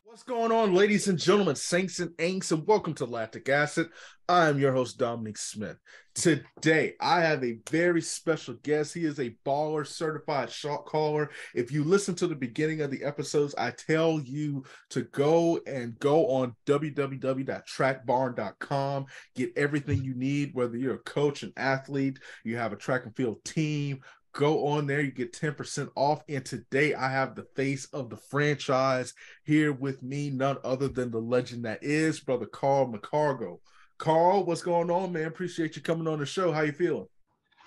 What's going on, ladies and gentlemen, saints and ain'ts, and welcome to Lactic Acid. I am your host, Dominique Smith. Today, I have a very special guest. He is a baller, certified shot caller. If you listen to the beginning of the episodes, I tell you to go on www.trackbarn.com, get everything you need, whether you're a coach, an athlete, you have a track and field team. Go on there, you get 10% off. And today I have the face of the franchise here with me, none other than the legend that is Brother Carl McCargo. Carl, what's going on, man? Appreciate you coming on the show. How you feeling?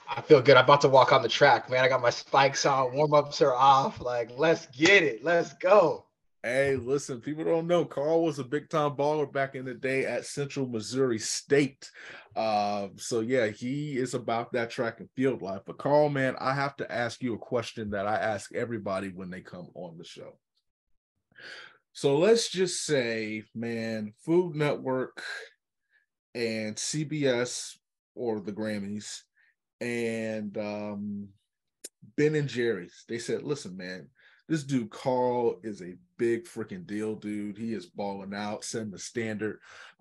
I feel good. I'm about to walk on the track, man. I got my spikes on, warm-ups are off. Like, let's get it. Let's go. Hey, listen, people don't know Carl was a big time baller back in the day at Central Missouri State. So yeah, he is about that track and field life. But Carl, man, I have to ask you a question that I ask everybody when they come on the show. So let's just say, man, Food Network and CBS or the Grammys and Ben and Jerry's, they said, listen, man, this dude Carl is a big freaking deal, dude. He is balling out, setting the standard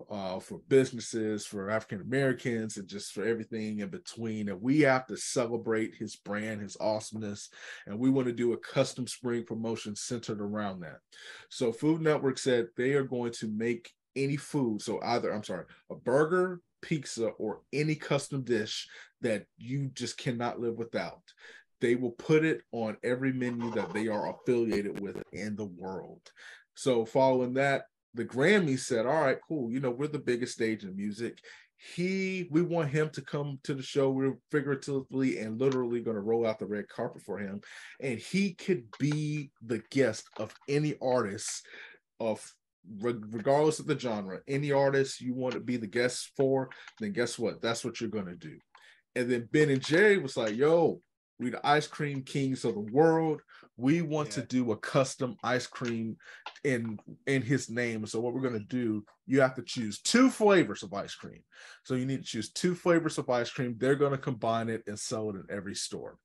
for businesses, for African Americans, and just for everything in between. And we have to celebrate his brand, his awesomeness, and we want to do a custom spring promotion centered around that. So Food Network said they are going to make any food, so either, I'm sorry, a burger, pizza, or any custom dish that you just cannot live without. They will put it on every menu that they are affiliated with in the world. So following that, the Grammys said, all right, cool. You know, we're the biggest stage in music. We want him to come to the show. We're figuratively and literally going to roll out the red carpet for him. And he could be the guest of any artist of regardless of the genre, any artist you want to be the guest for, then guess what? That's what you're going to do. And then Ben and Jerry was like, yo, we the ice cream kings of the world. We want to do a custom ice cream in his name. So what we're going to do, you have to choose two flavors of ice cream. So you need to choose two flavors of ice cream. They're going to combine it and sell it in every store.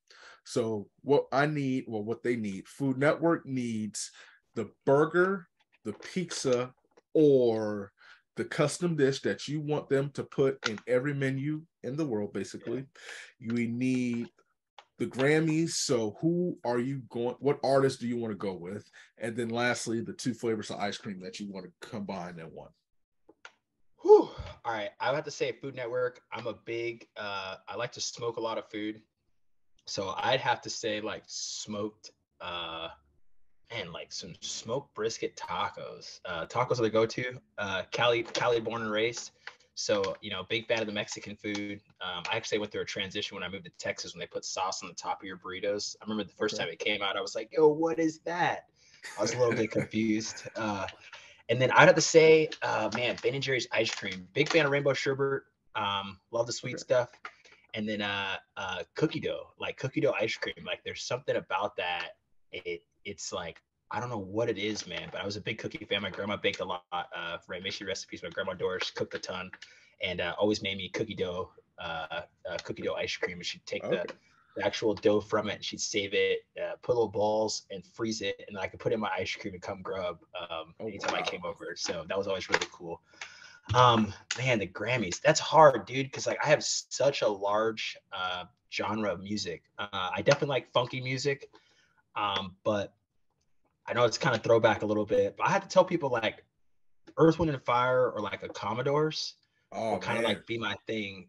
So what they need, Food Network needs the burger, the pizza, or the custom dish that you want them to put in every menu in the world, basically. We need the Grammys. So what artist do you want to go with? And then lastly, the two flavors of ice cream that you want to combine in one. Whew. All right. I would have to say Food Network. I'm a big, I like to smoke a lot of food. So I'd have to say like smoked, and like some smoked brisket tacos. Tacos are the go-to. Cali born and raised. So, big fan of the Mexican food. I actually went through a transition when I moved to Texas when they put sauce on the top of your burritos. I remember the first time it came out, I was like, yo, what is that? I was a little bit confused. And then I'd have to say, man, Ben and Jerry's ice cream. Big fan of rainbow sherbet. Love the sweet stuff. And then cookie dough, like cookie dough ice cream. Like there's something about that. It's like, I don't know what it is, man, but I was a big cookie fan. My grandma baked a lot. May she recipes. My grandma Doris cooked a ton, and always made me cookie dough ice cream. And she'd take the actual dough from it, and she'd save it, put little balls, and freeze it, and I could put it in my ice cream and come grub anytime I came over. So that was always really cool. Man, the Grammys, that's hard, dude, because like I have such a large genre of music. I definitely like funky music, but I know it's kind of throwback a little bit, but I have to tell people like Earth, Wind, and Fire or like a Commodores will kind of like be my thing.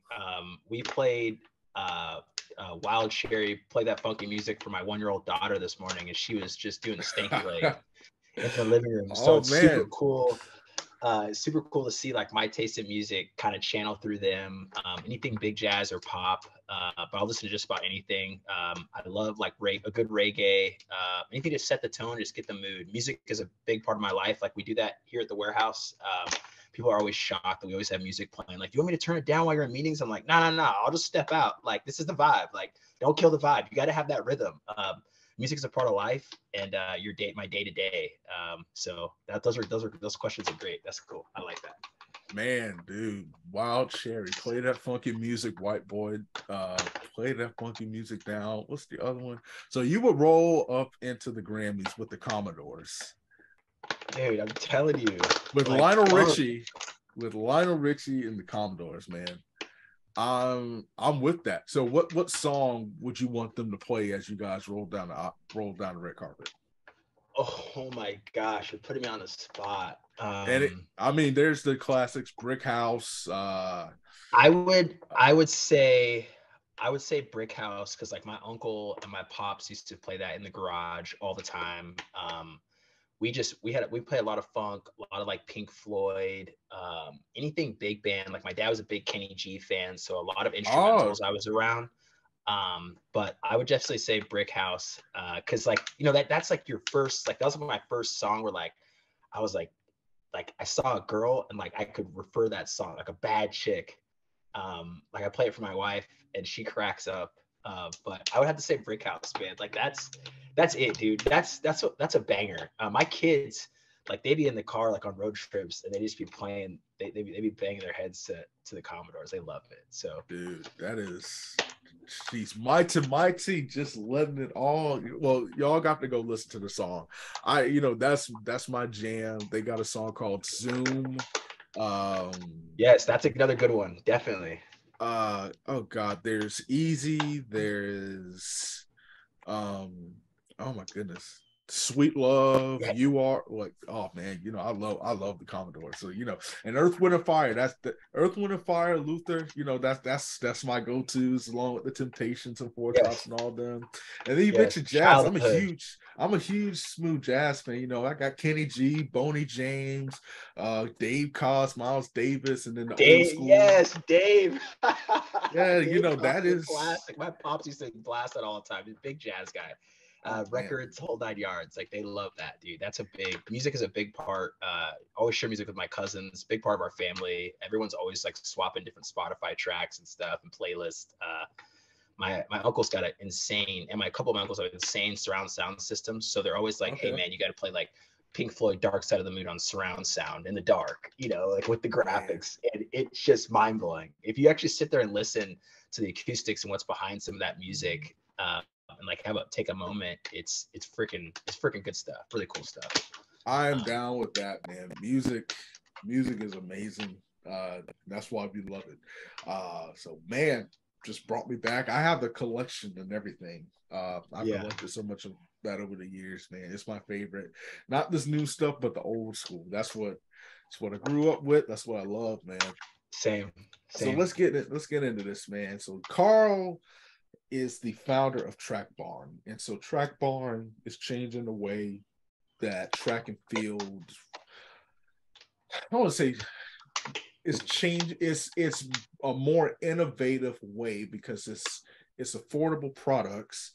We played Wild Cherry, play that funky music for my 1-year-old daughter this morning, and she was just doing the stanky leg in the living room. So it's super cool. Super cool to see like my taste in music kind of channel through them. Anything big jazz or pop, but I'll listen to just about anything. I love like a good reggae, anything to set the tone, just get the mood. Music is a big part of my life. Like we do that here at the warehouse. People are always shocked that we always have music playing. Like, you want me to turn it down while you're in meetings? I'm like, no, I'll just step out. Like, this is the vibe. Like, don't kill the vibe. You got to have that rhythm. Music is a part of life and my day to day. So those questions are great. That's cool. I like that. Man, dude, Wild Cherry, play that funky music, white boy. Play that funky music down. What's the other one? So you would roll up into the Grammys with the Commodores. Dude, I'm telling you, with like Lionel funk. Richie, and the Commodores, man. I'm with that. So what song would you want them to play as you guys roll down the red carpet? Oh my gosh, you're putting me on the spot. And I mean, there's the classics, Brick House. I would say Brick House because like my uncle and my pops used to play that in the garage all the time. We play a lot of funk, a lot of like Pink Floyd, anything big band. Like my dad was a big Kenny G fan, so a lot of Oh, instrumentals I was around. But I would definitely say Brick House, because like that's like your first, like that was my first song where like I was like I saw a girl and like I could refer that song like a bad chick. Like I play it for my wife and she cracks up. But I would have to say Brick House, man. Like that's it, dude. That's a banger. My kids, like they be in the car like on road trips and they just be playing. They be banging their heads to the Commodores. They love it. So dude, that is, she's mighty, just letting it all. Well, y'all got to go listen to the song. That's my jam. They got a song called Zoom. yes, that's another good one. Definitely. Oh god, there's Easy, there's oh my goodness, Sweet Love, Yeah. You Are, like, oh man, I love the Commodore. So and Earth Wind and Fire, that's the Earth Wind and Fire, Luther, that's my go-to's, along with the Temptations and Four Tops Yes. and all them. And then you Yes. mentioned jazz. Childhood. I'm a huge smooth jazz fan. I got Kenny G, Boney James, Dave Cost, Miles Davis, and then the old Dave, school. yes, Dave. Yeah, Dave that Cost is a is. classic. My pops used to blast that all the time. He's a big jazz guy. Oh man. Records, whole 9 yards. Like they love that, dude. Music is a big part. Always share music with my cousins. Big part of our family. Everyone's always like swapping different Spotify tracks and stuff and playlists. My uncle's got an insane, and my couple of my uncles have insane surround sound systems. So they're always like, "Hey Okay. man, you got to play like Pink Floyd Dark Side of the Moon on surround sound in the dark, like with the Man. graphics." And it's just mind blowing. If you actually sit there and listen to the acoustics and what's behind some of that music, and like take a moment, it's freaking good stuff. Really cool stuff. I'm down with that, man. Music is amazing. That's why we love it. So man, just brought me back. I have the collection and everything. I've Yeah, collected so much of that over the years, man. It's my favorite. Not this new stuff, but the old school. That's what I grew up with. That's what I love, man. same, So same. let's get into this, man. So Carl is the founder of Track Barn, and so Track Barn is changing the way that track and field, I want to say, is change. It's a more innovative way because it's affordable products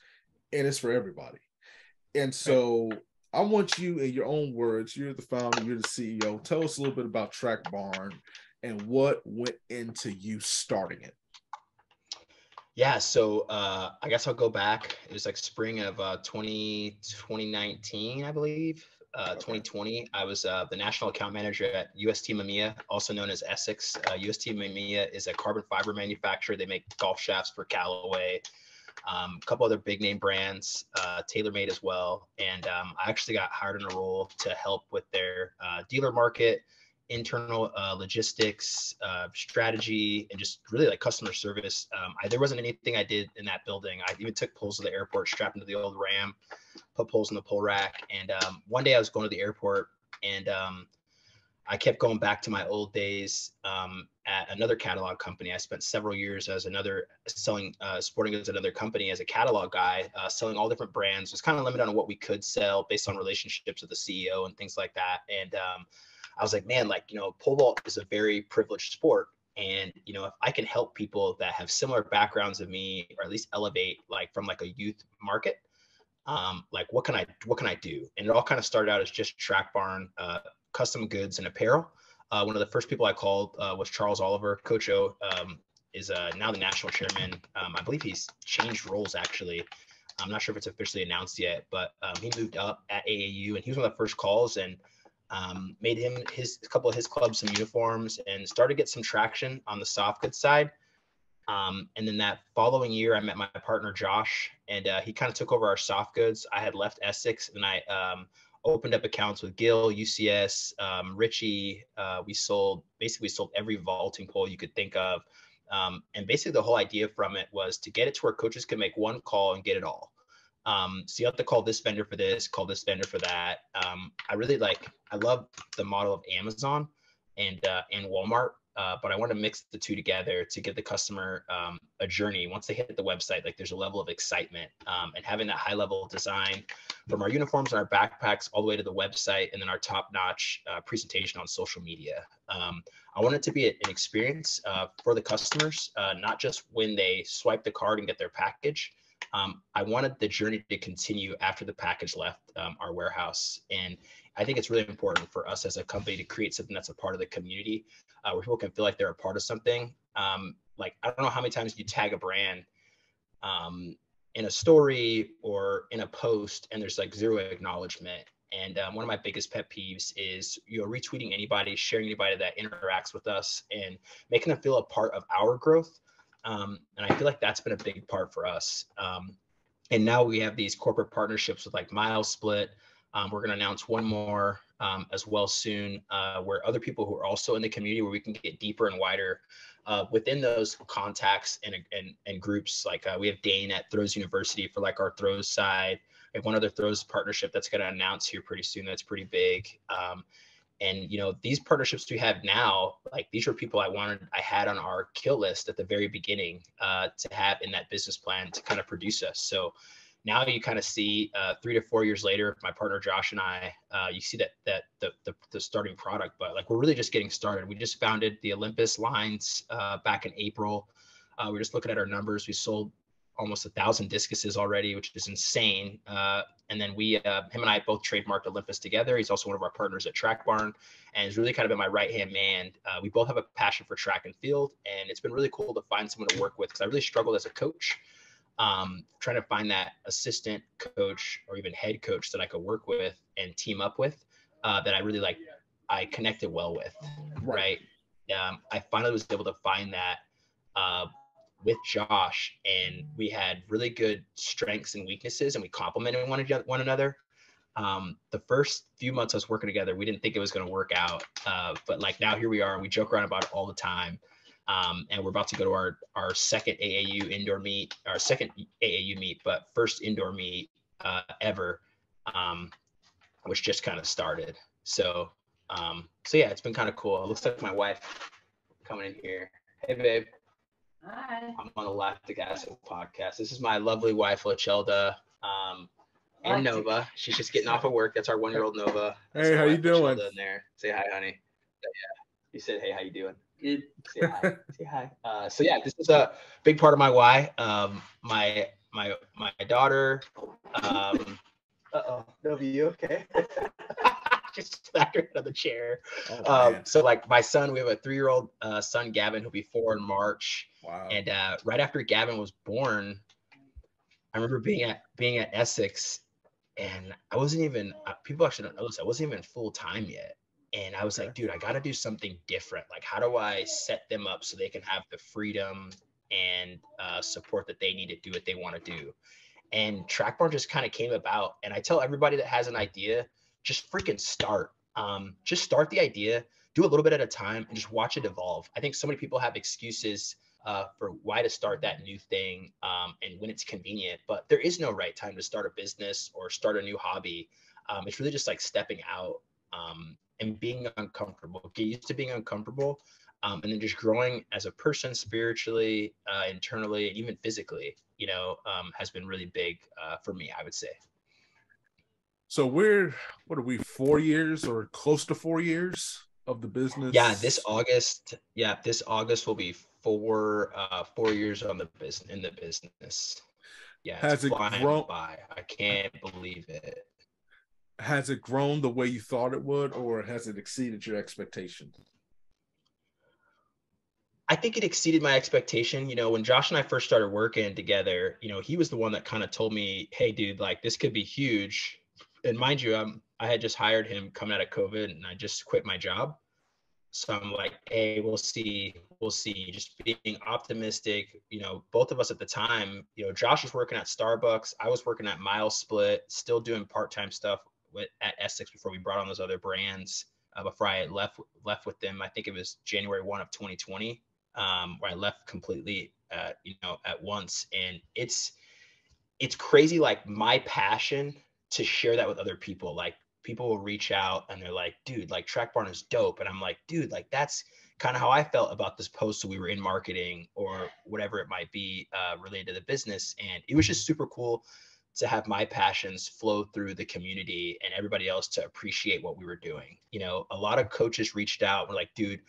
and it's for everybody. And Right. so I want you, in your own words, you're the founder, you're the CEO. Tell us a little bit about Track Barn and what went into you starting it. Yeah, so I guess I'll go back. It was like spring of 2019, I believe. Okay. 2020, I was the national account manager at UST Mamiya, also known as Essex. UST Mamiya is a carbon fiber manufacturer. They make golf shafts for Callaway, a couple other big name brands, TaylorMade as well. And I actually got hired in a role to help with their dealer market, internal logistics, strategy, and just really like customer service. There wasn't anything I did in that building. I even took poles to the airport, strapped into the old Ram, put poles in the pole rack. And one day I was going to the airport and I kept going back to my old days at another catalog company. I spent several years as another selling sporting goods at another company as a catalog guy, selling all different brands. It was kind of limited on what we could sell based on relationships with the CEO and things like that. And I was like, man, like, pole vault is a very privileged sport. And, if I can help people that have similar backgrounds of me, or at least elevate like from like a youth market, like what can I do? And it all kind of started out as just Track Barn, custom goods and apparel. One of the first people I called was Charles Oliver. Coach O is now the national chairman. I believe he's changed roles actually. I'm not sure if it's officially announced yet, but he moved up at AAU and he was one of the first calls and made him a couple of his clubs some uniforms and started to get some traction on the soft goods side. And then that following year, I met my partner Josh, and he kind of took over our soft goods. I had left Essex, and I opened up accounts with Gil, UCS, Richie. We sold every vaulting pole you could think of. And basically the whole idea from it was to get it to where coaches can make one call and get it all. So you have to call this vendor for this, call this vendor for that. I love the model of Amazon and Walmart, but I want to mix the two together to give the customer a journey. Once they hit the website, like there's a level of excitement, and having that high level design from our uniforms and our backpacks all the way to the website, and then our top-notch presentation on social media. I want it to be an experience for the customers, not just when they swipe the card and get their package. I wanted the journey to continue after the package left our warehouse. And I think it's really important for us as a company to create something that's a part of the community, where people can feel like they're a part of something. Like, I don't know how many times you tag a brand in a story or in a post and there's like zero acknowledgement. And one of my biggest pet peeves is, retweeting anybody, sharing anybody that interacts with us and making them feel a part of our growth. And I feel like that's been a big part for us. And now we have these corporate partnerships with like Mile Split. We're going to announce one more as well soon, where other people who are also in the community, where we can get deeper and wider within those contacts and groups. Like we have Dane at Throws University for like our throws side. We have one other throws partnership that's going to announce here pretty soon. That's pretty big. And, these partnerships we have now, like these are people I had on our kill list at the very beginning to have in that business plan to kind of produce us. So now you kind of see 3 to 4 years later, my partner Josh and I, you see that the starting product, but like we're really just getting started. We just founded the Olympus lines back in April. We're just looking at our numbers. We sold almost 1,000 discuses already, which is insane. And then him and I both trademarked Olympus together. He's also one of our partners at Track Barn, and he's really kind of been my right-hand man. We both have a passion for track and field, and it's been really cool to find someone to work with, because I really struggled as a coach, trying to find that assistant coach or even head coach that I could work with and team up with, that I really I connected well with, right? I finally was able to find that with Josh, and we had really good strengths and weaknesses, and we complemented one another. The first few months I was working together, we didn't think it was going to work out, but like now here we are, and we joke around about it all the time. And we're about to go to our second AAU indoor meet, our second AAU meet, but first indoor meet ever, which just kind of started. So yeah, it's been kind of cool. It looks like my wife coming in here. Hey, babe. Hi. I'm on the Lactic Acid podcast. This is my lovely wife, Lachelda, and Nova. She's just getting off of work. That's our 1-year-old Nova. That's hey, how you doing? In there. Say hi, honey. Yeah. You said, hey, how you doing? Good. Say hi. Say hi. So yeah, this is a big part of my why. My daughter. Nova, you okay? Just smacked her out of the chair. So like my son, we have a 3-year-old son, Gavin, who'll be 4 in March. Wow. And right after Gavin was born, I remember being at Essex, and I wasn't even, people actually don't know this, I wasn't even full time yet. And I was like, dude, I got to do something different. Like, how do I set them up so they can have the freedom and support that they need to do what they want to do? And Track Barn just kind of came about. And I tell everybody that has an idea, just freaking start. Just start the idea, do a little bit at a time, and just watch it evolve. I think so many people have excuses for why to start that new thing and when it's convenient, but there is no right time to start a business or start a new hobby. It's really just like stepping out and being uncomfortable. Get used to being uncomfortable, and then just growing as a person spiritually, internally, and even physically, has been really big for me, I would say. So what are we, 4 years or close to 4 years of the business? Yeah, this August will be 4 years in the business. Yeah, has it grown by? I can't believe it. Has it grown the way you thought it would, or has it exceeded your expectations? I think it exceeded my expectation. When Josh and I first started working together, he was the one that kind of told me, hey, dude, like this could be huge. And mind you, I had just hired him coming out of COVID, and I just quit my job. So I'm like, hey, we'll see. Just being optimistic. Both of us at the time, Josh was working at Starbucks. I was working at Mile Split, still doing part-time stuff at Essex before we brought on those other brands. Before I left with them, I think it was January 1 of 2020, where I left completely, at once. And it's crazy. Like my passion to share that with other people, like people will reach out and they're like, dude, like Track Barn is dope. And I'm like, dude, like that's kind of how I felt about this post. So we were in marketing or whatever it might be, related to the business. And it was just super cool to have my passions flow through the community and everybody else to appreciate what we were doing. A lot of coaches reached out and were like, dude,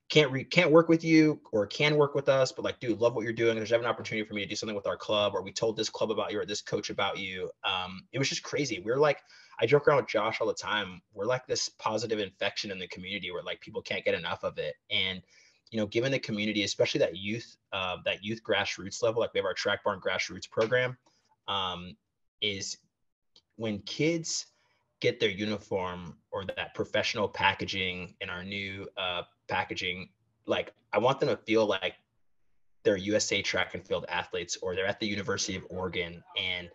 can't work with you or can work with us, but like, dude, love what you're doing. There's an opportunity for me to do something with our club, or we told this club about you or this coach about you. It was just crazy. We're like, I joke around with Josh all the time. We're like this positive infection in the community where like people can't get enough of it. And, given the community, especially that youth grassroots level, like we have our Track Barn grassroots program, is when kids get their uniform or that professional packaging in our new packaging, like I want them to feel like they're USA track and field athletes or they're at the University of Oregon. And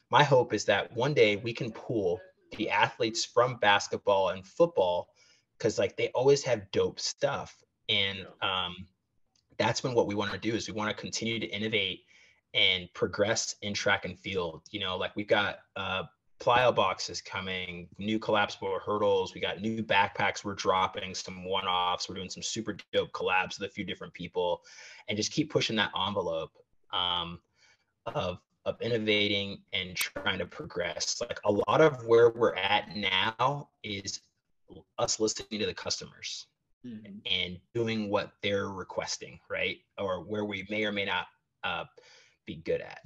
my hope is that one day we can pool the athletes from basketball and football, because like they always have dope stuff. And that's when what we want to do is we want to continue to innovate and progress in track and field. Like we've got plyo boxes coming, new collapsible hurdles. We got new backpacks we're dropping, some one-offs. We're doing some super dope collabs with a few different people, and just keep pushing that envelope of innovating and trying to progress. Like a lot of where we're at now is us listening to the customers and doing what they're requesting, right? Or where we may or may not be good at.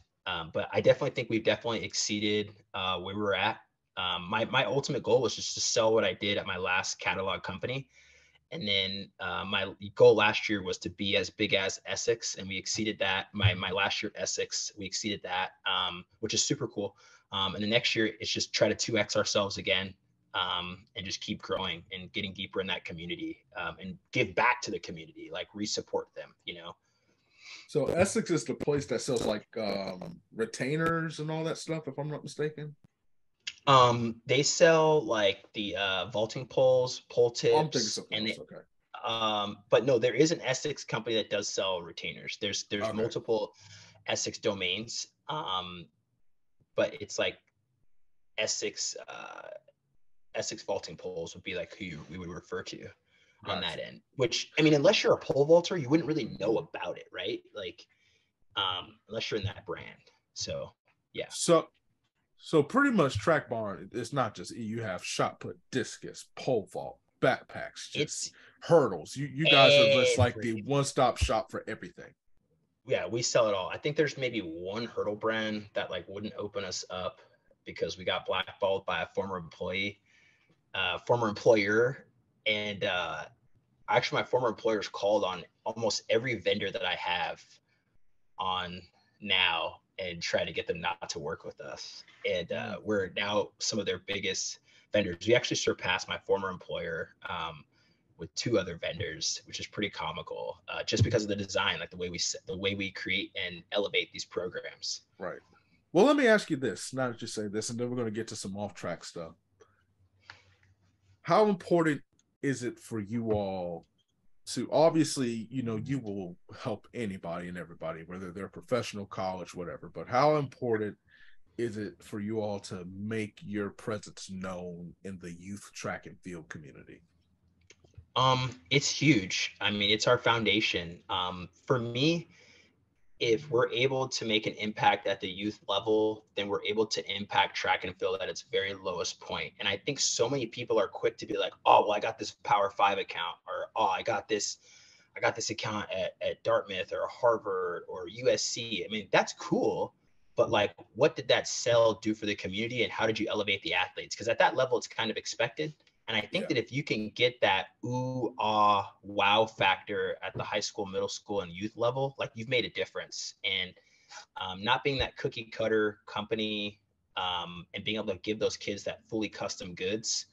But I definitely think we've definitely exceeded where we're at. My ultimate goal was just to sell what I did at my last catalog company. And then my goal last year was to be as big as Essex, and we exceeded that. My last year at Essex, we exceeded that, which is super cool. And the next year, it's just try to 2x ourselves again, and just keep growing and getting deeper in that community, and give back to the community, like re-support them, So Essex is the place that sells like retainers and all that stuff, if I'm not mistaken. They sell like the vaulting poles, pole I'm thinking tips, something and else. Okay. but no, there is an Essex company that does sell retainers. There's Okay. multiple Essex domains, but it's like Essex vaulting poles would be like who we would refer to on that end. Which, I mean, unless you're a pole vaulter, you wouldn't really know about it, right? Like, unless you're in that brand. So yeah. So pretty much Track Barn, it's not just you have shot put, discus, pole vault, backpacks, just hurdles. You guys are just like the one-stop shop for everything. Yeah, we sell it all. I think there's maybe one hurdle brand that like wouldn't open us up because we got blackballed by a former employer. And actually my former employers called on almost every vendor that I have on now and try to get them not to work with us. And we're now some of their biggest vendors. We actually surpassed my former employer with 2 other vendors, which is pretty comical, just because of the design, like the way we create and elevate these programs. Right. Well, let me ask you this. Now that you say this, and then we're going to get to some off-track stuff. How important is it for you all to, obviously, you will help anybody and everybody, whether they're professional, college, whatever, but how important is it for you all to make your presence known in the youth track and field community? It's huge. I mean, it's our foundation. For me, if we're able to make an impact at the youth level, then we're able to impact track and field at its very lowest point. And I think so many people are quick to be like, oh, well, I got this Power 5 account, or oh, I got this account at Dartmouth or Harvard or USC. I mean, that's cool, but like, what did that sell do for the community, and how did you elevate the athletes? Because at that level, it's kind of expected. And I think that if you can get that ooh, ah, wow factor at the high school, middle school, and youth level, like you've made a difference. And not being that cookie cutter company, and being able to give those kids that fully custom goods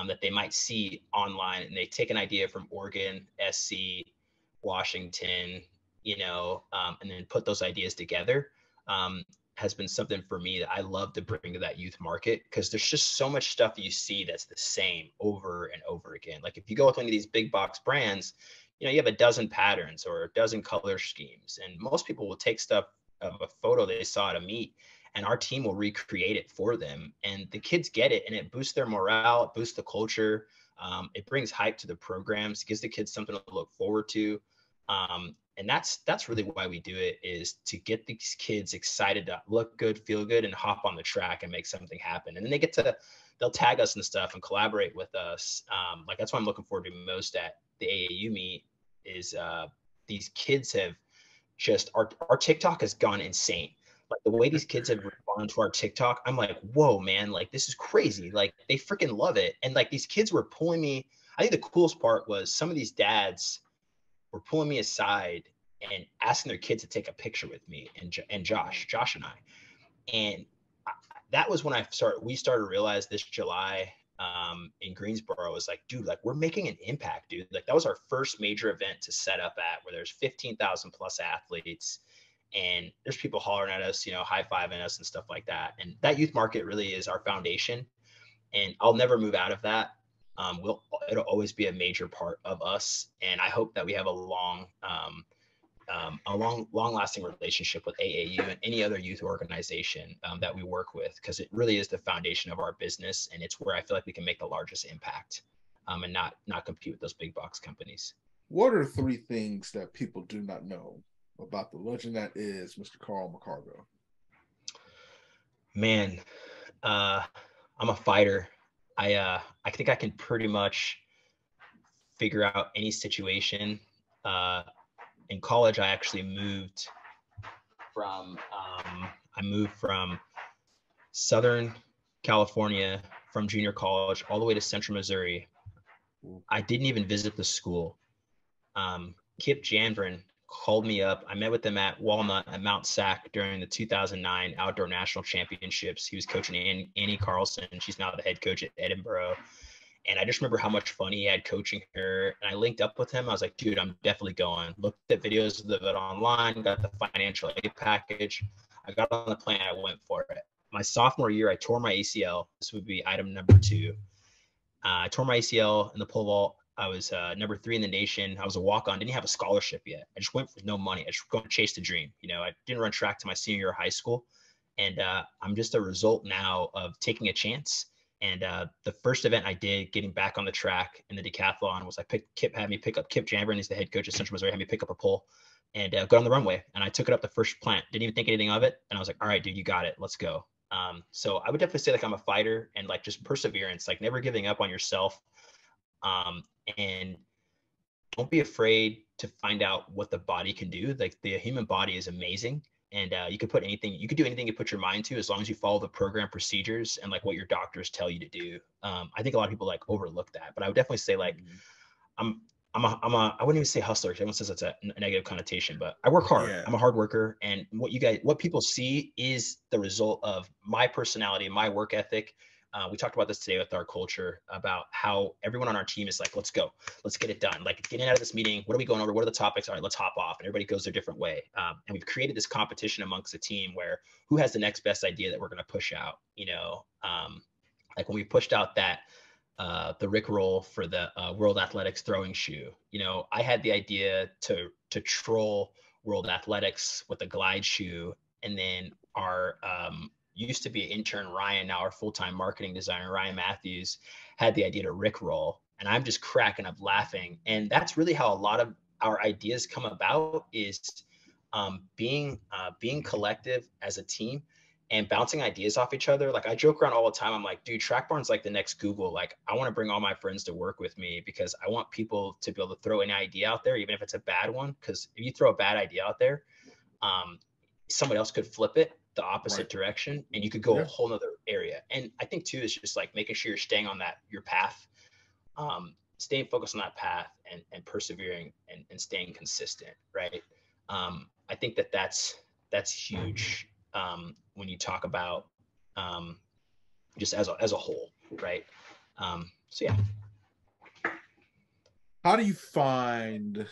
that they might see online, and they take an idea from Oregon, SC, Washington, and then put those ideas together, has been something for me that I love to bring to that youth market, because there's just so much stuff you see that's the same over and over again. Like if you go with one of these big box brands, you know, you have a dozen patterns or a dozen color schemes, and most people will take stuff of a photo they saw at a meet, and our team will recreate it for them, and the kids get it, and it boosts their morale, it boosts the culture. It brings hype to the programs, gives the kids something to look forward to. And that's really why we do it, is to get these kids excited to look good, feel good, and hop on the track and make something happen. And then they'll tag us and stuff and collaborate with us. Like that's what I'm looking forward to most at the AAU meet is these kids have just, our TikTok has gone insane. Like the way these kids have responded to our TikTok, I'm like, whoa, man, like this is crazy. Like they freaking love it. And like these kids were pulling me. I think the coolest part was some of these dads were pulling me aside and asking their kids to take a picture with me and Josh and I. And that was when we started to realize this July in Greensboro was like, dude, like we're making an impact, dude. Like that was our first major event to set up at, where there's 15,000 plus athletes. And there's people hollering at us, you know, high-fiving us and stuff like that. And that youth market really is our foundation. And I'll never move out of that. It'll always be a major part of us. And I hope that we have a long-lasting relationship with AAU and any other youth organization that we work with, because it really is the foundation of our business. And it's where I feel like we can make the largest impact and not compete with those big box companies. What are 3 things that people do not know about the legend that is Mr. Carl McCargo? Man, I'm a fighter. I think I can pretty much figure out any situation. In college, I actually moved from Southern California, from junior college all the way to Central Missouri. I didn't even visit the school. Kip Janvrin called me up. I met with him at Walnut at Mount Sac during the 2009 Outdoor National Championships. He was coaching Annie Carlson. She's now the head coach at Edinburgh. And I just remember how much fun he had coaching her. And I linked up with him. I was like, dude, I'm definitely going. Looked at videos of it online, got the financial aid package. I got on the plane. I went for it. My sophomore year, I tore my ACL. This would be item number 2. I tore my ACL in the pole vault. I was number 3 in the nation. I was a walk-on, didn't have a scholarship yet. I just went with no money. I just going to chase the dream. You know, I didn't run track to my senior year of high school. And I'm just a result now of taking a chance. And the first event I did, getting back on the track in the decathlon, was Kip had me pick up Kip Janvrin. He's the head coach of Central Missouri, had me pick up a pole and go on the runway. And I took it up the first plant. Didn't even think anything of it. And I was like, all right, dude, you got it. Let's go. So I would definitely say like I'm a fighter, and like just perseverance, like never giving up on yourself. And don't be afraid to find out what the body can do. Like the human body is amazing. And you can do anything you put your mind to, as long as you follow the program procedures and like what your doctors tell you to do. I think a lot of people like overlook that, but I would definitely say like, I wouldn't even say hustler. Everyone says that's a negative connotation, but I work hard. Yeah. I'm a hard worker. And what people see is the result of my personality, my work ethic. We talked about this today with our culture, about how everyone on our team is like, let's go, let's get it done. Like getting out of this meeting, what are we going over? What are the topics? All right, let's hop off. And everybody goes their different way. And we've created this competition amongst the team where who has the next best idea that we're going to push out, you know, like when we pushed out that, the Rick roll for the World Athletics throwing shoe. You know, I had the idea to troll World Athletics with a glide shoe, and then our used to be an intern Ryan, now our full-time marketing designer Ryan Matthews, had the idea to Rick roll, and I'm just cracking up laughing. And that's really how a lot of our ideas come about, is being collective as a team and bouncing ideas off each other. Like I joke around all the time. I'm like, dude, Track Barn's like the next Google. Like I want to bring all my friends to work with me, because I want people to be able to throw any idea out there, even if it's a bad one. Because if you throw a bad idea out there, somebody else could flip it the opposite direction, and you could go a whole nother area. And I think too, is just like making sure you're staying on your path, staying focused on that path, and persevering and staying consistent. Right. I think that's huge. When you talk about just as a whole, right? So yeah. How do you find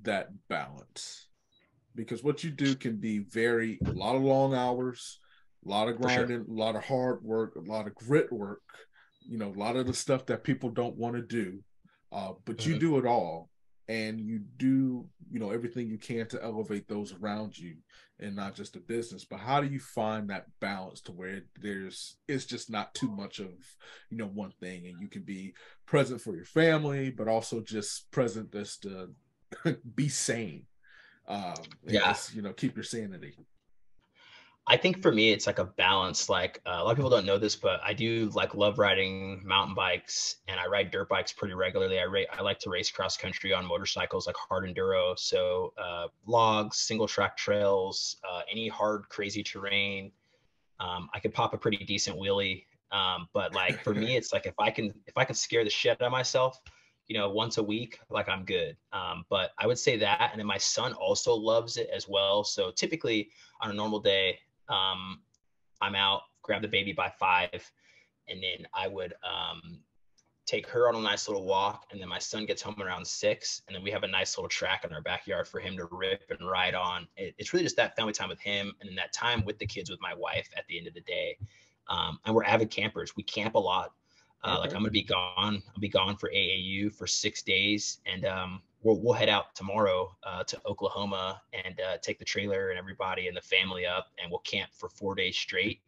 that balance? because what you do can be a lot of long hours, a lot of For sure. grinding, a lot of hard work, a lot of grit work, a lot of the stuff that people don't want to do. But you Mhm. do it all, and you do, everything you can to elevate those around you, and not just the business. But how do you find that balance to where it's just not too much of, one thing, and you can be present for your family, but also just present just to be sane, and Yeah. just keep your sanity. I think for me, it's like a balance. Like a lot of people don't know this, but I do like love riding mountain bikes, and I ride dirt bikes pretty regularly. I like to race cross country on motorcycles, like hard enduro. So logs, single track trails, any hard crazy terrain. I could pop a pretty decent wheelie. But like for me, it's like if I can scare the shit out of myself, once a week, like I'm good. But I would say that, and then my son also loves it as well. So typically on a normal day, um, I'm out, grab the baby by 5, and then I would take her on a nice little walk, and then my son gets home around 6, and then we have a nice little track in our backyard for him to rip and ride on. It's really just that family time with him, and then that time with the kids with my wife at the end of the day. And we're avid campers. We camp a lot. Like Okay. I'm gonna be gone. I'll be gone for AAU for 6 days, and we'll head out tomorrow to Oklahoma and take the trailer and everybody and the family up, and we'll camp for 4 days straight.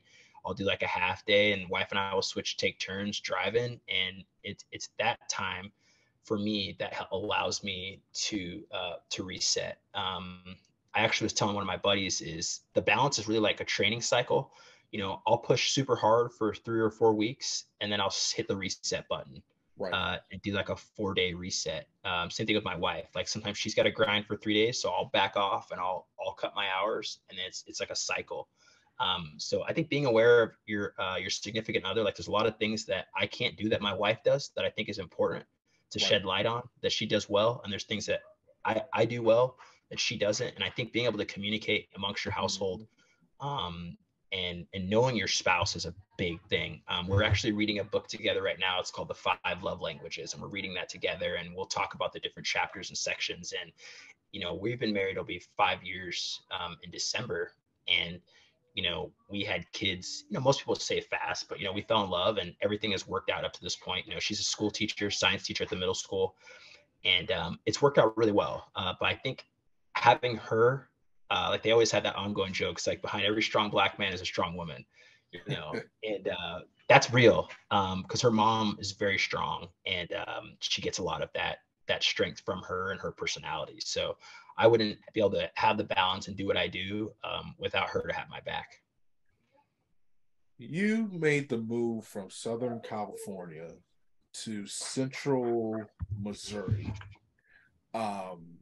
I'll do like a half day, and wife and I will take turns driving, and it's that time for me that allows me to reset. I actually was telling one of my buddies is the balance is really like a training cycle. I'll push super hard for 3 or 4 weeks, and then I'll hit the reset button Right. and do like a 4-day reset. Same thing with my wife. Like sometimes she's got to grind for 3 days, so I'll back off and I'll cut my hours, and then it's like a cycle. So I think being aware of your significant other, like there's a lot of things that I can't do that my wife does that I think is important to Right. shed light on that she does well, and there's things that I do well that she doesn't. And I think being able to communicate amongst your household, Mhm. um, and knowing your spouse is a big thing. We're actually reading a book together right now. It's called The 5 Love Languages, and we're reading that together, and we'll talk about the different chapters and sections. And we've been married, it'll be 5 years in December, and we had kids, most people say fast, but we fell in love, and everything has worked out up to this point. She's a school teacher, science teacher at the middle school, and it's worked out really well. But I think having her, like they always had that ongoing joke, it's like behind every strong black man is a strong woman, and that's real, because her mom is very strong, and she gets a lot of that strength from her and her personality. So I wouldn't be able to have the balance and do what I do without her to have my back. You made the move from Southern California to Central Missouri. Um,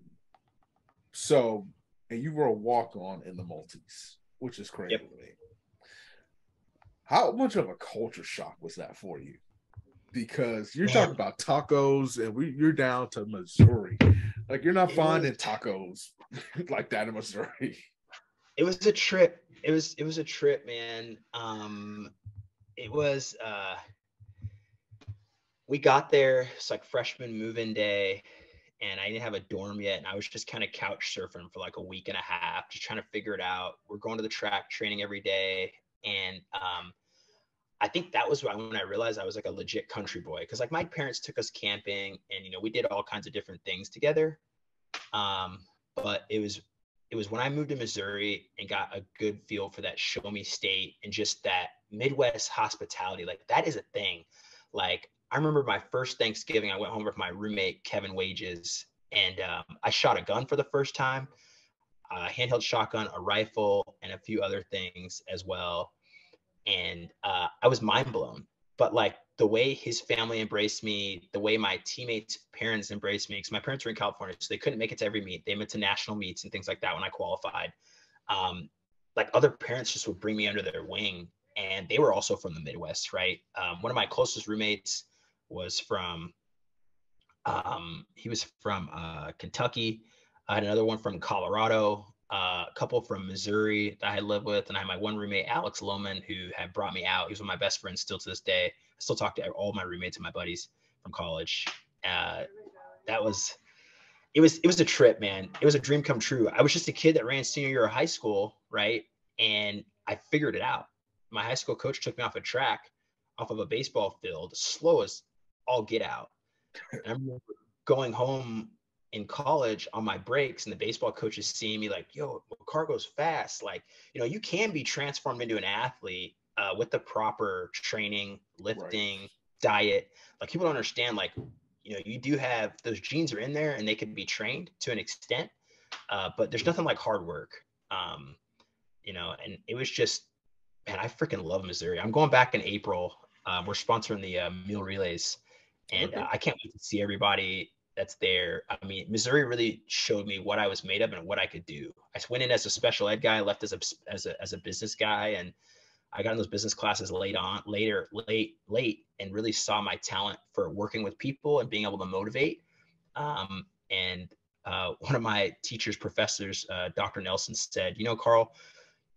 so, and you were a walk on in the multis, which is crazy Yep. to me. How much of a culture shock was that for you? Because you're Man, talking about tacos, and you're down to Missouri. Like you're not it was finding tacos like that in Missouri. it was a trip. It was a trip, man. It was we got there, it's like freshman move-in day, and I didn't have a dorm yet, and I was just kind of couch surfing for like a week and a half, just trying to figure it out. We're going to the track, training every day, and I think that was when I realized I was like a legit country boy, because like my parents took us camping, and we did all kinds of different things together. But it was when I moved to Missouri and got a good feel for that show me state and just that Midwest hospitality. Like that is a thing. Like I remember my first Thanksgiving, I went home with my roommate Kevin Wages, and I shot a gun for the first time, a handheld shotgun, a rifle, and a few other things as well. And I was mind blown. But like the way his family embraced me, the way my teammates' parents embraced me, because my parents were in California, so they couldn't make it to every meet. They went to national meets and things like that when I qualified. Um, like other parents just would bring me under their wing, and they were also from the Midwest, right? One of my closest roommates was from he was from Kentucky. I had another one from Colorado, a couple from Missouri that I lived with, and I had my one roommate, Alex Lohman, who had brought me out. He was one of my best friends still to this day. I still talk to all my roommates and my buddies from college. Uh, that was it was a trip, man. It was a dream come true. I was just a kid that ran senior year of high school, right? And I figured it out. My high school coach took me off a track, off of a baseball field, slow as all get out. And I remember going home in college on my breaks, and the baseball coach is seeing me like, yo, McCargo's fast. Like, you can be transformed into an athlete with the proper training, lifting, Right. diet. Like, people don't understand, like, you do have those genes are in there and they can be trained to an extent, but there's nothing like hard work. Um, and it was just, man, I freaking love Missouri. I'm going back in April. We're sponsoring the meal relays, and Okay. I can't wait to see everybody that's there. I mean, Missouri really showed me what I was made of and what I could do. I went in as a special ed guy, left as a business guy, and I got in those business classes late, and really saw my talent for working with people and being able to motivate. And one of my teachers, professors, Dr. Nelson, said, Carl,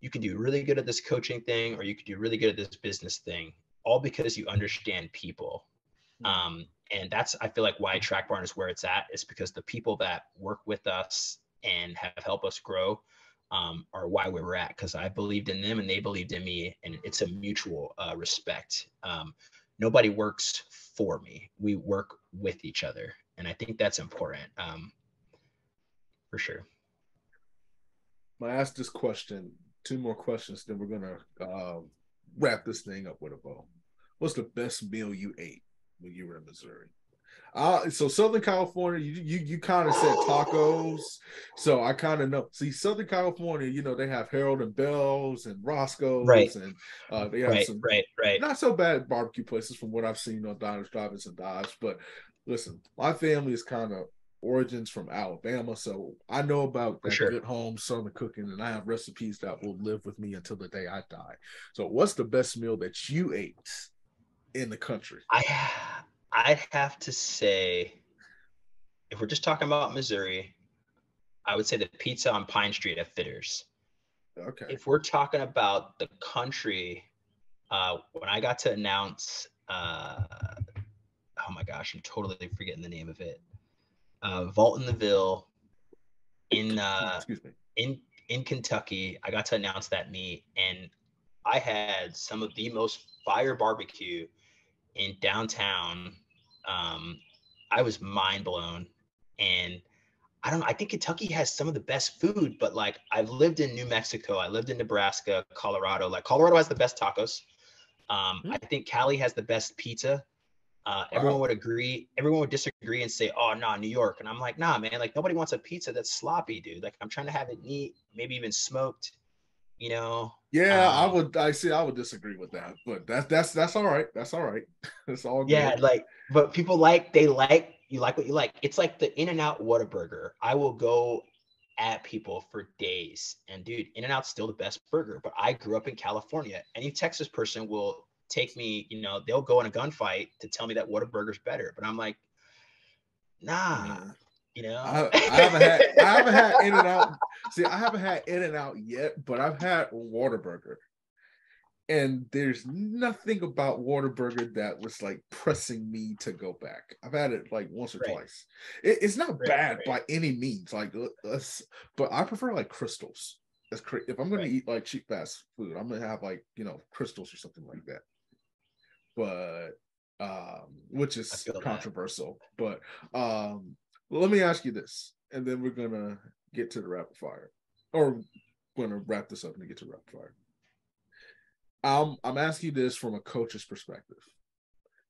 you can do really good at this coaching thing, or you could do really good at this business thing, all because you understand people. And that's, I feel like, why Track Barn is where it's at, is because the people that work with us and have helped us grow are why we're at, because I believed in them and they believed in me, and it's a mutual respect. Nobody works for me. We work with each other. And I think that's important, for sure. I'm gonna ask this question, two more questions, then we're gonna wrap this thing up with a bow. What's the best meal you ate when you were in Missouri? So Southern California, you kind of said tacos, so I kind of know. See, Southern California, they have Harold and Bell's and Right, Roscoe's, and they have right, some right, right. not so bad barbecue places from what I've seen on Diners, Drive-ins, and Dives. But listen, my family is kind of origins from Alabama, so I know about For that sure. good home Southern cooking, and I have recipes that will live with me until the day I die. So, what's the best meal that you ate in the country? I'd have to say, if we're just talking about Missouri, I would say the pizza on Pine Street at Fitters. Okay. If we're talking about the country, when I got to announce, oh my gosh, I'm totally forgetting the name of it. Vault in the Ville in Excuse me. in in Kentucky, I got to announce that meet, and I had some of the most fire barbecue in downtown. Um, I was mind blown, and I don't know. I think Kentucky has some of the best food, but like, I've lived in New Mexico, I lived in Nebraska, Colorado. Like, Colorado has the best tacos. I think Cali has the best pizza. Everyone Wow. would agree. Everyone would disagree and say, "Oh, nah, New York." And I'm like, "Nah, man. Like, nobody wants a pizza that's sloppy, dude. Like, I'm trying to have it neat, maybe even smoked. You know." Yeah, I Um, would. I see. I would disagree with that, but that's all right. That's all right. It's all yeah, good. like, but people you like what you like. It's like the In-N-Out Whataburger. I will go at people for days, and dude, In-N-Out's still the best burger. But I grew up in California. Any Texas person will take me. They'll go in a gunfight to tell me that Whataburger's better. But I'm like, nah. Mm. You know. I haven't had In and Out. See, I haven't had In and Out yet, but I've had Whataburger, and there's nothing about Whataburger that was like pressing me to go back. I've had it like once or Right, twice. It's not right, bad right, by any means, like but I prefer like Crystals. If I'm gonna right. eat like cheap fast food, I'm gonna have like Crystals or something like that. But which I is feel that. controversial. But let me ask you this, and then we're gonna get to the rapid fire, or gonna wrap this up and get to rapid fire. I'm asking you this from a coach's perspective.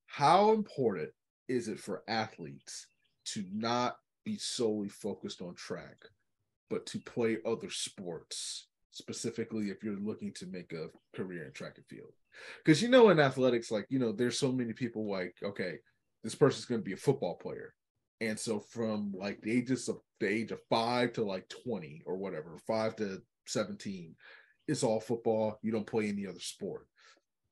How important is it for athletes to not be solely focused on track, but to play other sports, specifically if you're looking to make a career in track and field? Because in athletics, like there's so many people like, okay, this person's going to be a football player, and so from like the age of 5 to like 20 or whatever, 5 to 17, it's all football. You don't play any other sport.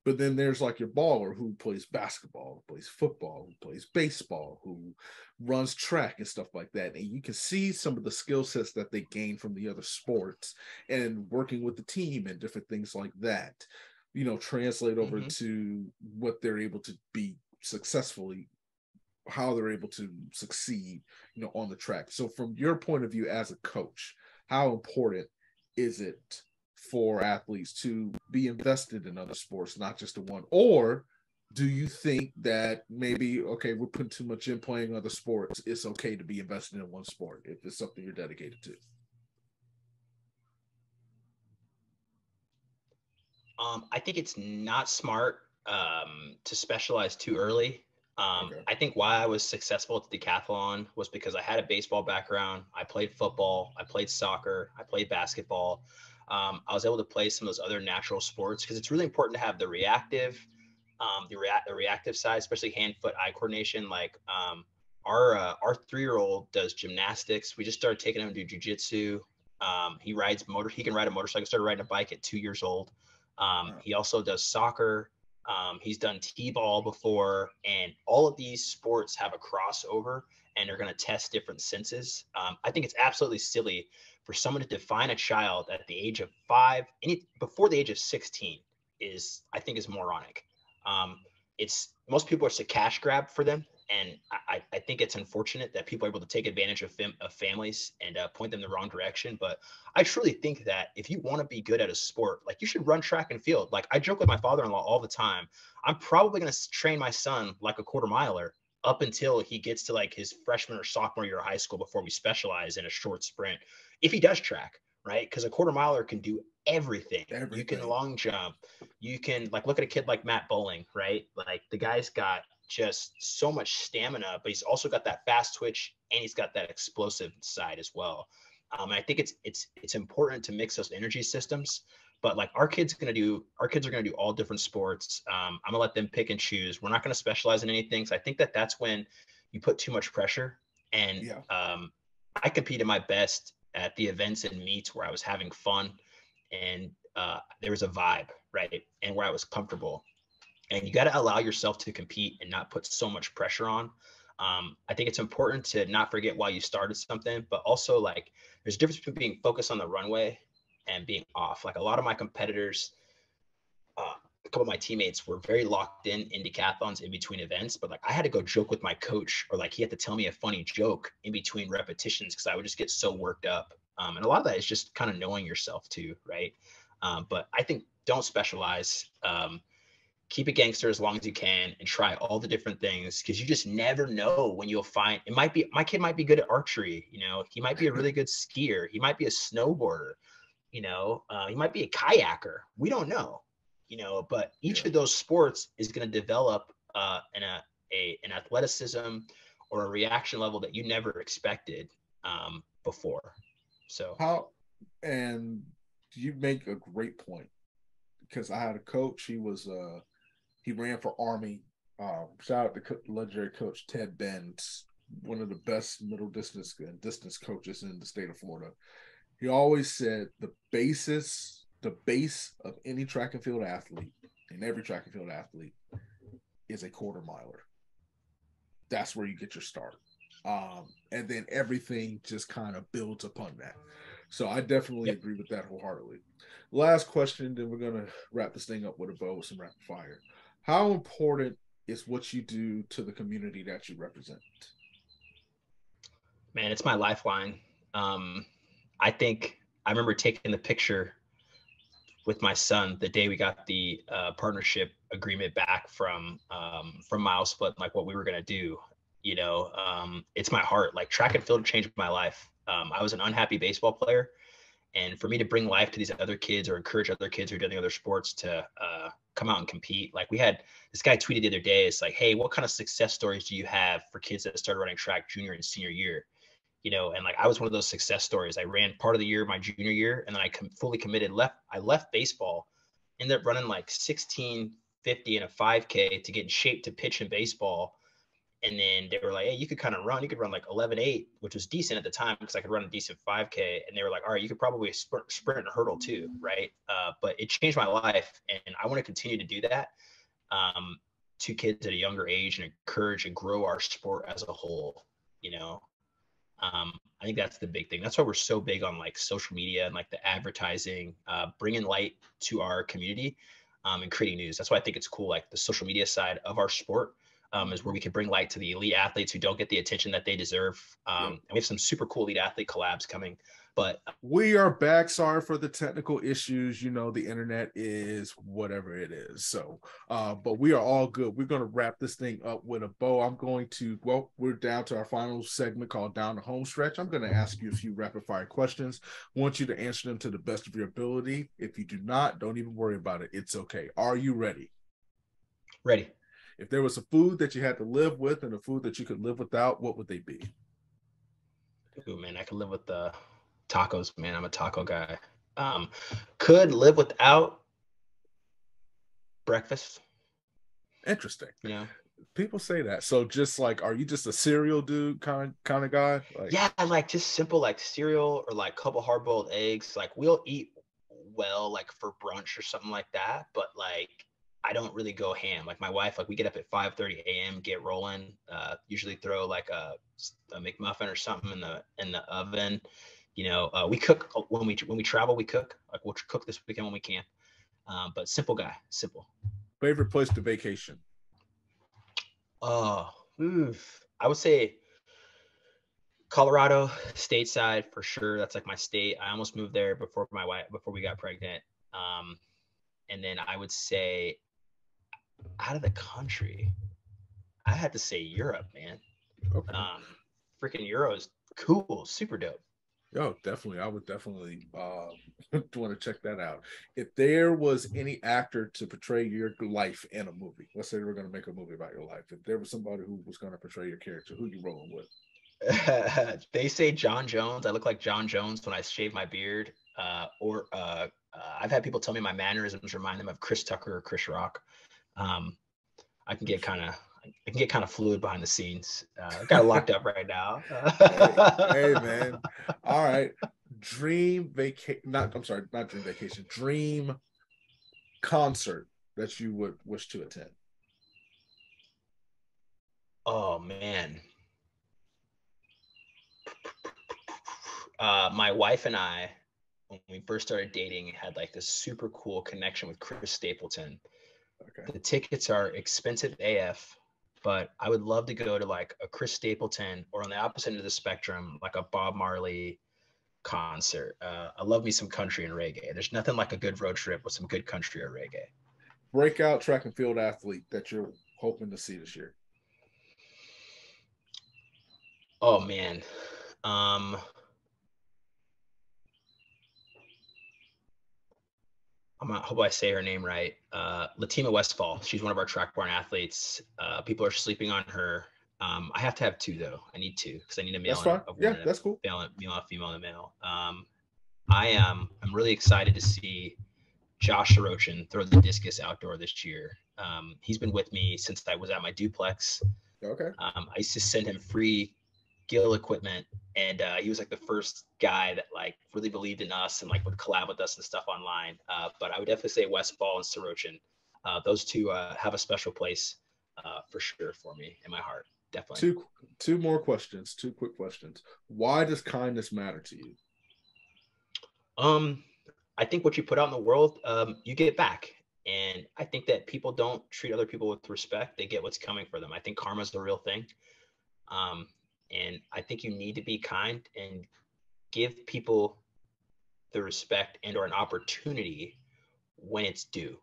But then there's like your baller who plays basketball, who plays football, who plays baseball, who runs track and stuff like that. And you can see some of the skill sets that they gain from the other sports and working with the team and different things like that, translate over Hmm. to what they're able to be successfully how they're able to succeed, on the track. So from your point of view as a coach, how important is it for athletes to be invested in other sports, not just the one? Or do you think that maybe, okay, we're putting too much in playing other sports, it's okay to be invested in one sport if it's something you're dedicated to? I think it's not smart to specialize too early. Okay. I think why I was successful at the decathlon was because I had a baseball background. I played football, I played soccer, I played basketball. I was able to play some of those other natural sports because it's really important to have the reactive side, especially hand, foot, eye coordination. Like our 3-year-old does gymnastics. We just started taking him to do jujitsu. He can ride a motorcycle. Started riding a bike at 2 years old. He also does soccer. He's done t-ball before, and all of these sports have a crossover, and they're going to test different senses. I think it's absolutely silly for someone to define a child at the age of 5, before the age of 16 I think is moronic. It's most people, it's a cash grab for them. And I think it's unfortunate that people are able to take advantage of families and point them the wrong direction. But I truly think that if you want to be good at a sport, like, you should run track and field. Like, I joke with my father-in-law all the time. I'm probably going to train my son like a quarter miler up until he gets to like his freshman or sophomore year of high school before we specialize in a short sprint. If he does track, right? Because a quarter miler can do everything. You can Everything. long jump. You can, like, look at a kid like Matt Bowling, right? Like, the guy's got just so much stamina, but he's also got that fast twitch and he's got that explosive side as well. And I think it's important to mix those energy systems. But like, our kids are gonna do all different sports. I'm gonna let them pick and choose. We're not gonna specialize in anything. So I think that that's when you put too much pressure. And Yeah. I competed my best at the events and meets where I was having fun, and there was a vibe, right, and where I was comfortable. And you got to allow yourself to compete and not put so much pressure on. I think it's important to not forget why you started something, but also, like, there's a difference between being focused on the runway and being off. Like, a lot of my competitors, a couple of my teammates were very locked in decathlons in between events, but like, I had to go joke with my coach, or like, he had to tell me a funny joke in between repetitions because I would just get so worked up. And a lot of that is just kind of knowing yourself too, right? But I think don't specialize. Keep it gangster as long as you can and try all the different things, because you just never know when you'll find. It might be, my kid might be good at archery, he might be a really good skier, he might be a snowboarder, he might be a kayaker. We don't know, but each Yeah. of those sports is going to develop an athleticism or a reaction level that you never expected before. So How, and you make a great point, because I had a coach. He ran for Army. Shout out to legendary coach Ted Benz, one of the best middle distance and distance coaches in the state of Florida. He always said the base of any track and field athlete, and every track and field athlete, is a quarter miler. That's where you get your start. And then everything just kind of builds upon that. So I definitely yep. agree with that wholeheartedly. Last question, then we're going to wrap this thing up with a bow, some rapid fire. How important is what you do to the community that you represent? Man, it's my lifeline. um I think I remember taking the picture with my son the day we got the partnership agreement back from Milesplit, like what we were gonna do. It's my heart. Like, track and field changed my life. I was an unhappy baseball player, and for me to bring life to these other kids or encourage other kids who are doing other sports to come out and compete. Like, we had this guy tweeted the other day, it's like, hey, what kind of success stories do you have for kids that started running track junior and senior year? And like, I was one of those success stories. I ran part of the year my junior year, and then I fully committed. I left baseball, ended up running like 16:50 and a 5K to get in shape to pitch in baseball. And then they were like, hey, you could kind of run. You could run like 11:8, which was decent at the time because I could run a decent 5K. And they were like, all right, you could probably sprint and hurdle too, right? But it changed my life, and I want to continue to do that to kids at a younger age and encourage and grow our sport as a whole. You know, I think that's the big thing. That's why we're so big on like social media and like the advertising, bringing light to our community, and creating news. That's why I think it's cool, like the social media side of our sport. is where we can bring light to the elite athletes who don't get the attention that they deserve. And we have some super cool elite athlete collabs coming. But we are back. Sorry for the technical issues. You know, the internet is whatever it is. So, but we are all good. We're going to wrap this thing up with a bow. We're down to our final segment called Down the Home Stretch. I'm going to ask you a few rapid fire questions. I want you to answer them to the best of your ability. If you do not, don't even worry about it. It's okay. Are you ready? Ready. If there was a food that you had to live with and a food that you could live without, what would they be? Ooh, man, I could live with the tacos, man. I'm a taco guy. Could live without breakfast. Interesting. You know, people say that. So just like, are you just a cereal dude kind of guy? Like, yeah, like just simple like cereal or like a couple hard boiled eggs. Like we'll eat well like for brunch or something like that, but like I don't really go ham. Like my wife, like we get up at 5:30 a.m., get rolling. Usually throw like a McMuffin or something in the oven. You know, we cook when we travel. We cook. Like we'll cook this weekend when we can. But simple guy, simple. favorite place to vacation? Oh, I would say Colorado, stateside for sure. That's like my state. I almost moved there before we got pregnant. And then I would say out of the country, I had to say Europe, man. Okay. Freaking Euro is cool, super dope. Yo, definitely. I would definitely want to check that out. If there was any actor to portray your life in a movie, let's say we're going to make a movie about your life. If there was somebody who was going to portray your character, who you rolling with? They say John Jones. I look like John Jones when I shave my beard. I've had people tell me my mannerisms remind them of Chris Tucker or Chris Rock. I can get kind of fluid behind the scenes. Got it locked up right now. hey, man. All right. Dream vacation. Dream concert that you would wish to attend. Oh man. My wife and I, when we first started dating, had like this super cool connection with Chris Stapleton. Okay. The tickets are expensive AF, but I would love to go to like a Chris Stapleton or on the opposite end of the spectrum, like a Bob Marley concert. I love me some country and reggae. There's nothing like a good road trip with some good country or reggae. Breakout track and field athlete that you're hoping to see this year. Oh man. I hope I say her name right. Latima Westfall. She's one of our track barn athletes. People are sleeping on her. I have to have two though. I need two because I need a male That's fine. Yeah, that's cool. Female and a male. I'm really excited to see Josh Sarochin throw the discus outdoor this year. He's been with me since I was at my duplex. Okay. I used to send him free gill equipment, and he was like the first guy that like really believed in us and like would collab with us and stuff online. But I would definitely say Westfall and Sarochin. Those two have a special place for sure for me in my heart. Definitely. Two more questions. Two quick questions. Why does kindness matter to you? I think what you put out in the world, you get back. And I think that people don't treat other people with respect. They get what's coming for them. I think karma is the real thing. And I think you need to be kind and give people the respect and or an opportunity when it's due,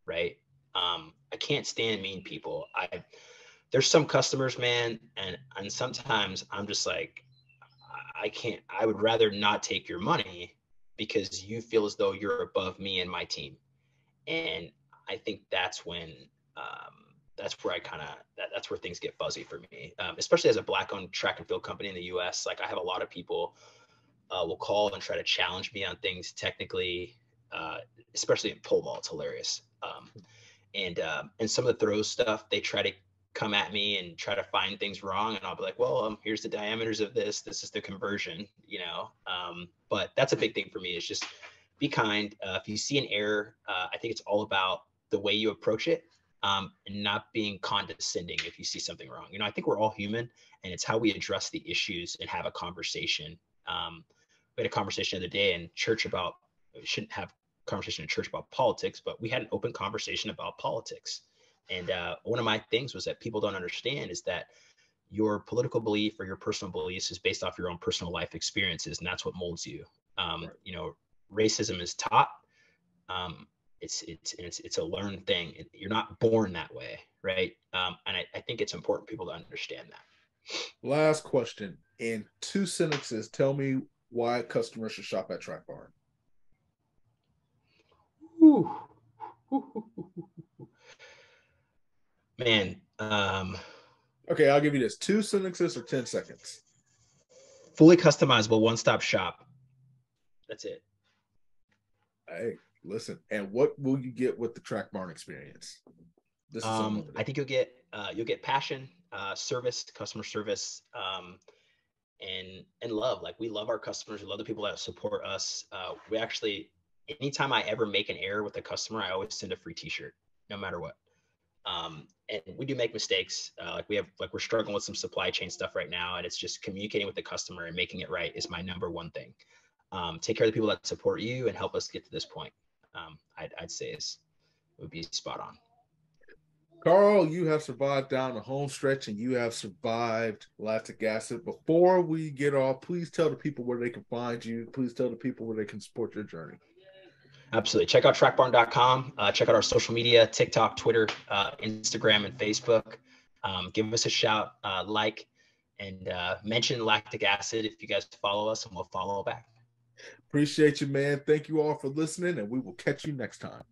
right? I can't stand mean people. There's some customers, man, and sometimes I'm just like, I would rather not take your money because you feel as though you're above me and my team. And I think that's when that's where things get fuzzy for me, especially as a Black-owned track and field company in the U.S. Like I have a lot of people will call and try to challenge me on things technically, especially in pole vault. It's hilarious. And some of the throw stuff, they try to come at me and try to find things wrong, and I'll be like, well, here's the diameters of this is the conversion, but that's a big thing for me, is just be kind. If you see an error, I think it's all about the way you approach it, and not being condescending if you see something wrong. I think we're all human, and it's how we address the issues and have a conversation. We had a conversation the other day in church about, we shouldn't have a conversation in church about politics, but we had an open conversation about politics. And one of my things was that people don't understand is that your political belief or your personal beliefs is based off your own personal life experiences, and that's what molds you. Right. You know, racism is taught. It's a learned thing. You're not born that way, right? And I think it's important people to understand that. Last question. In 2 sentences, tell me why customers should shop at Track Barn. Whew. Man, Okay, I'll give you this. 2 sentences or 10 seconds. fully customizable one-stop shop. That's it. Hey, listen. And what will you get with the Track Barn experience? This is unlimited. I think you'll get passion, service, customer service, and love. Like, we love our customers. We love the people that support us. We actually, anytime I ever make an error with a customer, I always send a free T-shirt, no matter what. And we do make mistakes. We're struggling with some supply chain stuff right now, and it's just communicating with the customer and making it right is my number one thing. Take care of the people that support you and help us get to this point. I'd say would be spot on. Carl, you have survived down the home stretch and you have survived lactic acid. Before we get off, please tell the people where they can find you. Please tell the people where they can support your journey. Absolutely. Check out trackbarn.com. Check out our social media, TikTok, Twitter, Instagram, and Facebook. Give us a shout, like, and mention lactic acid if you guys follow us, and we'll follow back. Appreciate you, man. Thank you all for listening, and we will catch you next time.